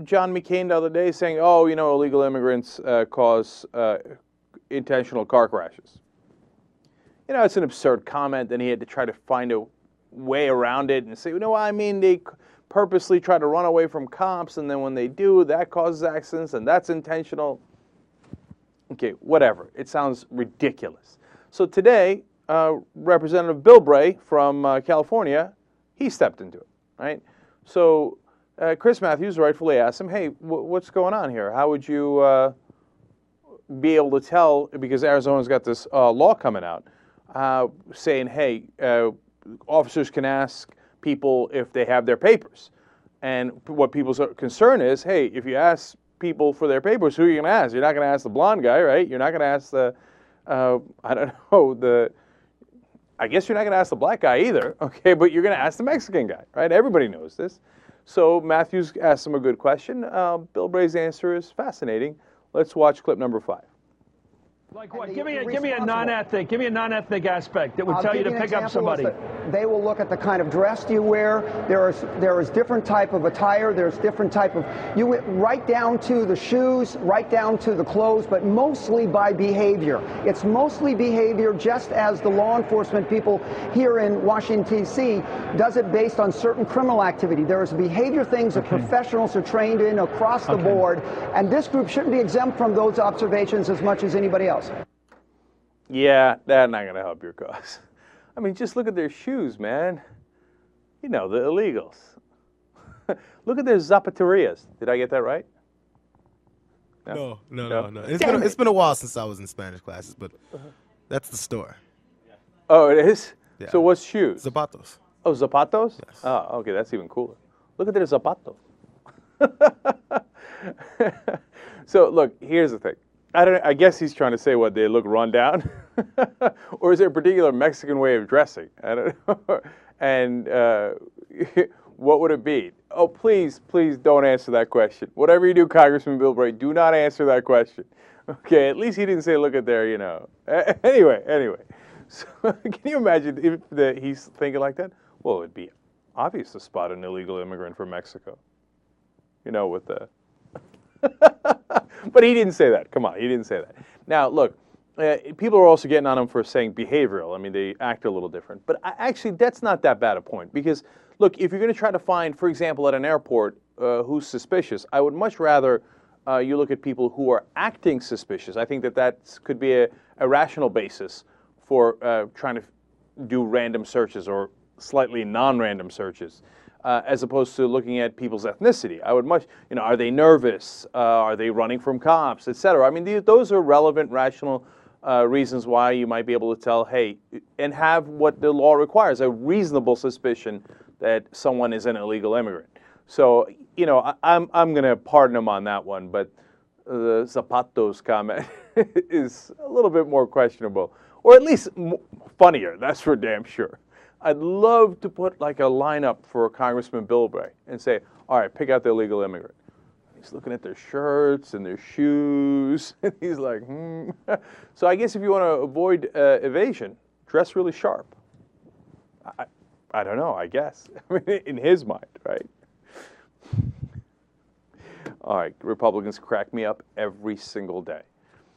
John McCain the other day saying, oh, you know, illegal immigrants cause intentional car crashes. You know, it's an absurd comment, and he had to try to find a way around it and say, you know, I mean, they purposely try to run away from cops, and then when they do, that causes accidents, and that's intentional. Okay, whatever. It sounds ridiculous. So today, Representative Bill Bray from California, he stepped into it, right? So Chris Matthews rightfully asked him, hey, what's going on here? How would you be able to tell, because Arizona's got this law coming out, saying, hey, officers can ask people if they have their papers. And what people's concern is, hey, if you ask people for their papers, who are you going to ask? You're not going to ask the blonde guy, right? You're not going to ask the, I don't know, I guess you're not going to ask the black guy either, okay? But you're going to ask the Mexican guy, right? Everybody knows this. So Matthews asked him a good question. Bill Bray's answer is fascinating. Let's watch clip number 5. Like what? Give me a non-ethnic aspect that would tell you to pick up somebody. They will look at the kind of dress you wear. There is different type of attire. There's different type of right down to the shoes, right down to the clothes, but mostly by behavior. It's mostly behavior, just as the law enforcement people here in Washington D.C. does it based on certain criminal activity. There is behavior things that professionals are trained in across the board, and this group shouldn't be exempt from those observations as much as anybody else. Yeah, that's not going to help your cause. I mean, just look at their shoes, man. You know, the illegals. Look at their zapaterias. Did I get that right? No. It's been a while since I was in Spanish classes, but that's the store. Oh, it is? Yeah. So what's shoes? Zapatos. Oh, zapatos? Yes. Oh, okay, that's even cooler. Look at their zapatos. So, look, here's the thing. I guess he's trying to say what they look run down, or is there a particular Mexican way of dressing? I don't know. And what would it be? Oh, please don't answer that question. Whatever you do, Congressman Bill Bray, do not answer that question. Okay, at least he didn't say look at their, you know. Anyway. So can you imagine if he's thinking like that? Well, it'd be obvious to spot an illegal immigrant from Mexico. You know, with the. But he didn't say that. Come on, he didn't say that. Now, look, people are also getting on him for saying behavioral. I mean, they act a little different. But actually, that's not that bad a point. Because, look, if you're going to try to find, for example, at an airport who's suspicious, I would much rather you look at people who are acting suspicious. I think that could be a rational basis for trying to do random searches or slightly non-random searches. As opposed to looking at people's ethnicity. I would much, you know, are they nervous? Are they running from cops, etc.? I mean, those are relevant, rational reasons why you might be able to tell, hey, and have what the law requires, a reasonable suspicion that someone is an illegal immigrant. So, you know, I'm going to pardon him on that one, but the zapatos comment is a little bit more questionable, or at least funnier, that's for damn sure. I'd love to put like a lineup for Congressman Bill Bray and say, all right, pick out the illegal immigrant. He's looking at their shirts and their shoes, and he's like, So I guess if you want to avoid evasion, dress really sharp. I don't know, I guess. I mean, in his mind, right? All right, Republicans crack me up every single day.